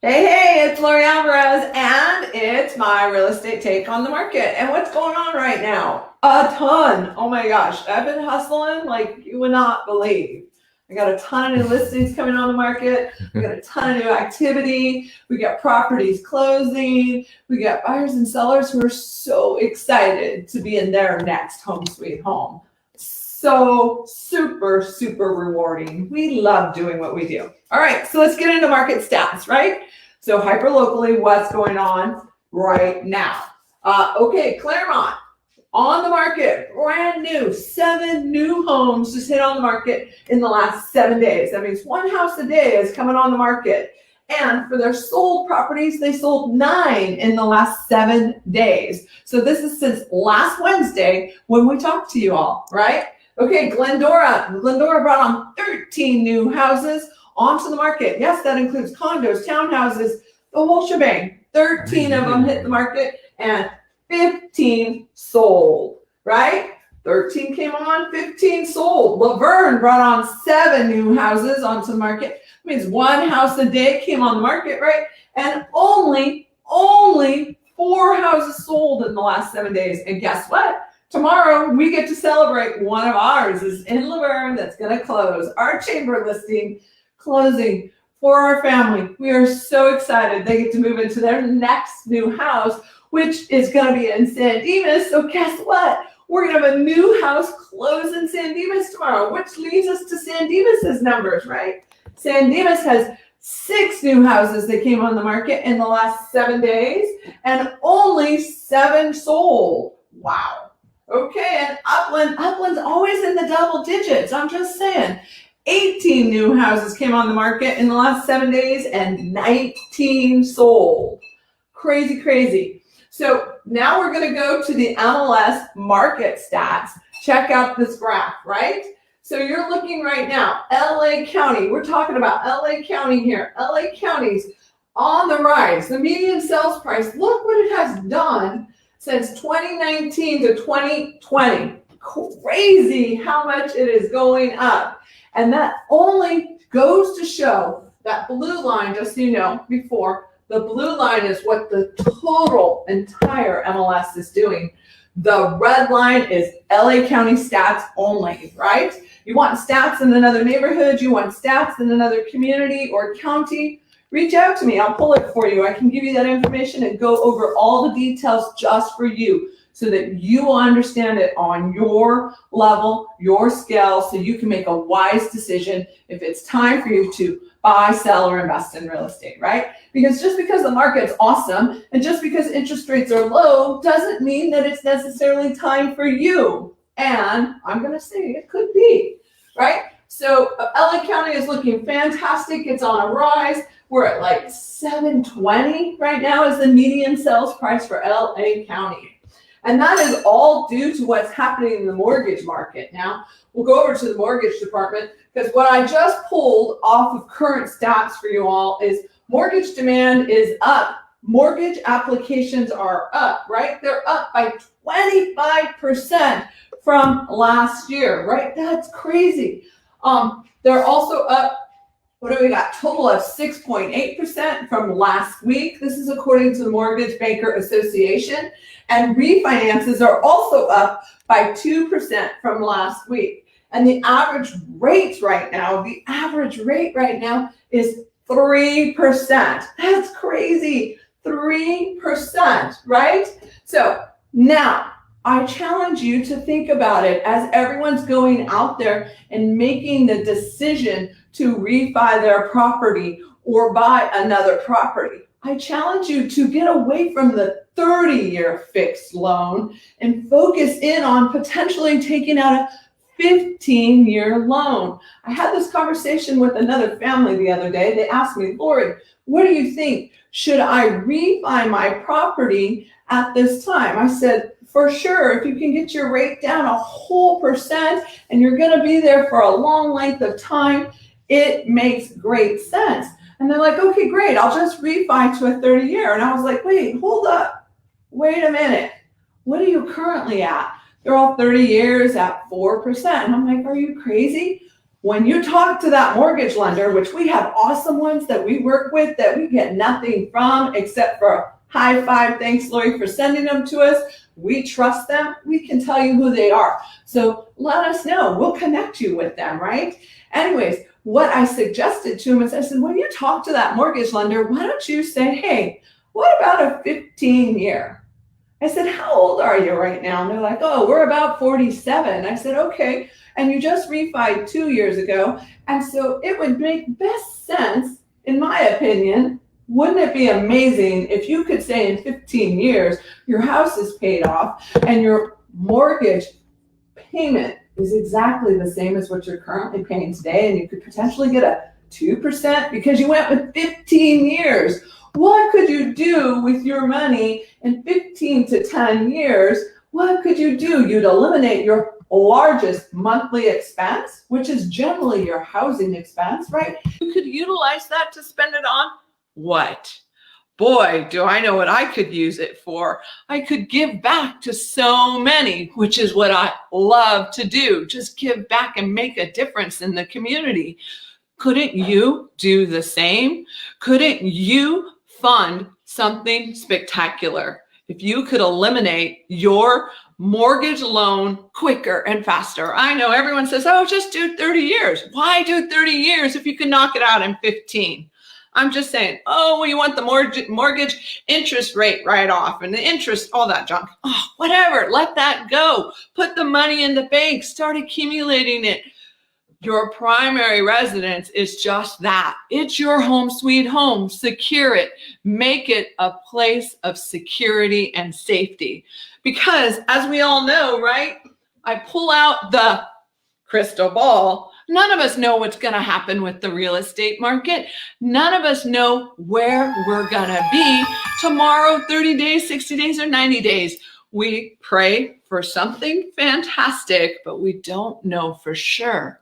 Hey, it's Lori Alvarez, and it's my real estate take on the market. And what's going on right now? A ton. Oh my gosh, I've been hustling like you would not believe. I got a ton of new listings coming on the market. We got a ton of new activity. We got properties closing. We got buyers and sellers who are so excited to be in their next home sweet home. So super, super rewarding. We love doing what we do. All right, so let's get into market stats, right? So hyper locally, what's going on right now? Okay, Claremont on the market, brand new, 7 new homes just hit on the market in the last 7 days. That means one house a day is coming on the market. And for their sold properties, they sold 9 in the last 7 days. So this is since last Wednesday when we talked to you all, right? Okay, Glendora brought on 13 new houses onto the market. Yes, that includes condos, townhouses, the whole shebang. 13 of them hit the market and 15 sold, right? 13 came on, 15 sold. Laverne brought on 7 new houses onto the market. That means one house a day came on the market, right? And only 4 houses sold in the last 7 days. And guess what? Tomorrow, we get to celebrate one of ours is in Laverne that's going to close. Our chamber listing closing for our family. We are so excited. They get to move into their next new house, which is going to be in San Dimas. So guess what? We're going to have a new house close in San Dimas tomorrow, which leads us to San Dimas's numbers, right? San Dimas has 6 new houses that came on the market in the last 7 days, and only 7 sold. Wow. Okay, and Upland's always in the double digits. I'm just saying. 18 new houses came on the market in the last 7 days and 19 sold. Crazy, crazy. So now we're going to go to the MLS market stats. Check out this graph, right? So you're looking right now, LA County. We're talking about LA County here. LA County's on the rise. The median sales price, look what it has done since 2019 to 2020. Crazy how much it is going up. And that only goes to show that blue line, just so you know, before, the blue line is what the total entire MLS is doing. The red line is LA County stats only, right? You want stats in another neighborhood, you want stats in another community or county, reach out to me. I'll pull it for you. I can give you that information and go over all the details just for you so that you will understand it on your level, your scale, so you can make a wise decision if it's time for you to buy, sell, or invest in real estate, right? Because just because the market's awesome and just because interest rates are low doesn't mean that it's necessarily time for you. And I'm going to say it could be, right? So LA County is looking fantastic. It's on a rise. We're at like 720 right now is the median sales price for LA County. And that is all due to what's happening in the mortgage market. Now, we'll go over to the mortgage department because what I just pulled off of current stats for you all is mortgage demand is up. Mortgage applications are up, right? They're up by 25% from last year, right? That's crazy. They're also up. What do we got? Total of 6.8% from last week. This is according to the Mortgage Banker Association. And refinances are also up by 2% from last week. And the average rate right now is 3%. That's crazy. 3%, right? So now I challenge you to think about it as everyone's going out there and making the decision to refi their property or buy another property. I challenge you to get away from the 30-year fixed loan and focus in on potentially taking out a 15-year loan. I had this conversation with another family the other day. They asked me, Lori, what do you think? Should I refi my property at this time? I said, for sure, if you can get your rate down a whole percent and you're going to be there for a long length of time, it makes great sense. And they're like, okay, great. I'll just refi to a 30-year. And I was like, wait, hold up. Wait a minute. What are you currently at? They're all 30 years at 4%. And I'm like, are you crazy? when you talk to that mortgage lender, which we have awesome ones that we work with that we get nothing from except for a high five, thanks Lori for sending them to us. We trust them. We can tell you who they are. So let us know. We'll connect you with them, right? Anyways, what I suggested to him is I said, when you talk to that mortgage lender, why don't you say, hey, what about a 15-year? I said, how old are you right now? And they're like, oh, we're about 47. I said, okay. And you just refied 2 years ago. And so it would make best sense, in my opinion. Wouldn't it be amazing if you could say in 15 years, your house is paid off and your mortgage payment is exactly the same as what you're currently paying today, and you could potentially get a 2% because you went with 15 years. What could you do with your money in 15 to 10 years? What could you do? You'd eliminate your largest monthly expense, which is generally your housing expense, right? You could utilize that to spend it on what? Boy, do I know what I could use it for. I could give back to so many, which is what I love to do. Just give back and make a difference in the community. Couldn't you do the same? Couldn't you fund something spectacular? If you could eliminate your mortgage loan quicker and faster. I know everyone says, oh, just do 30 years. Why do 30 years if you can knock it out in 15? I'm just saying, oh, well, you want the mortgage interest rate right off and the interest, all that junk. Oh, whatever, let that go. Put the money in the bank, start accumulating it. Your primary residence is just that. It's your home sweet home. Secure it. Make it a place of security and safety. Because as we all know, right, I pull out the crystal ball. None of us know what's going to happen with the real estate market. None of us know where we're going to be tomorrow, 30 days, 60 days, or 90 days. We pray for something fantastic, but we don't know for sure.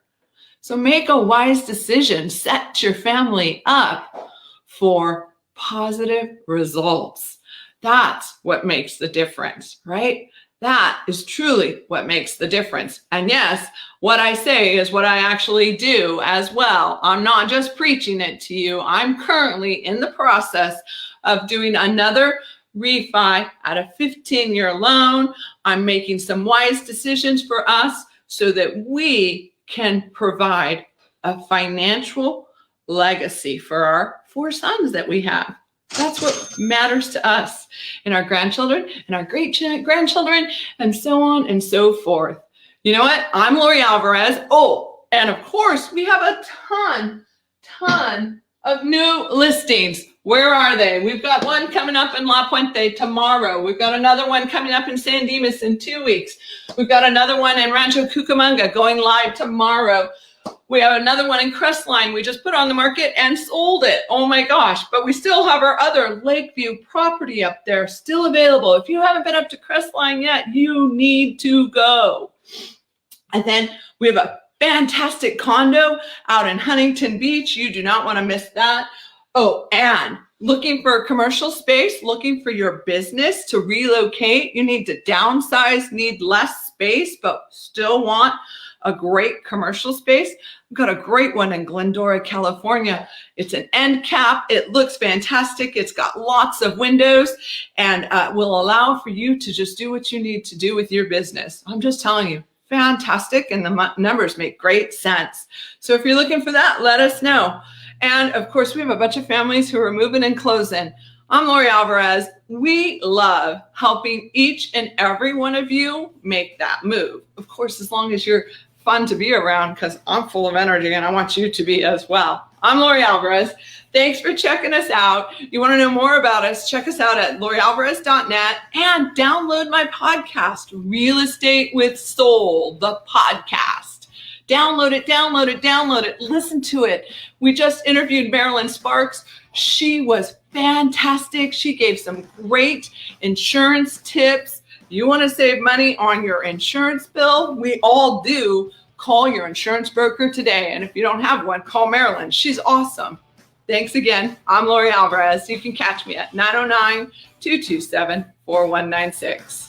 So make a wise decision. Set your family up for positive results. That's what makes the difference, right? That is truly what makes the difference. And yes, what I say is what I actually do as well. I'm not just preaching it to you. I'm currently in the process of doing another refi at a 15-year loan. I'm making some wise decisions for us so that we can provide a financial legacy for our 4 sons that we have. That's what matters to us and our grandchildren and our great-grandchildren and so on and so forth. You know what? I'm Lori Alvarez. Oh, and of course, we have a ton of new listings. Where are they? We've got one coming up in La Puente tomorrow. We've got another one coming up in San Dimas in 2 weeks. We've got another one in Rancho Cucamonga going live tomorrow. We have another one in Crestline. We just put on the market and sold it. Oh my gosh. But we still have our other Lakeview property up there still available. If you haven't been up to Crestline yet, you need to go. And then we have a fantastic condo out in Huntington Beach. You do not want to miss that. Oh, and looking for a commercial space, looking for your business to relocate. You need to downsize, need less space, but still want a great commercial space. I've got a great one in Glendora, California. It's an end cap. It looks fantastic. It's got lots of windows and will allow for you to just do what you need to do with your business. I'm just telling you, fantastic. And the numbers make great sense. So if you're looking for that, let us know. And of course, we have a bunch of families who are moving and closing. I'm Lori Alvarez. We love helping each and every one of you make that move. Of course, as long as you're fun to be around, because I'm full of energy and I want you to be as well. I'm Lori Alvarez. Thanks for checking us out. You want to know more about us, check us out at lorialvarez.net and download my podcast, Real Estate with Soul, the podcast. Download it. Listen to it. We just interviewed Marilyn Sparks. She was fantastic. She gave some great insurance tips. You want to save money on your insurance bill? We all do. Call your insurance broker today. And if you don't have one, call Marilyn. She's awesome. Thanks again. I'm Lori Alvarez. You can catch me at 909-227-4196.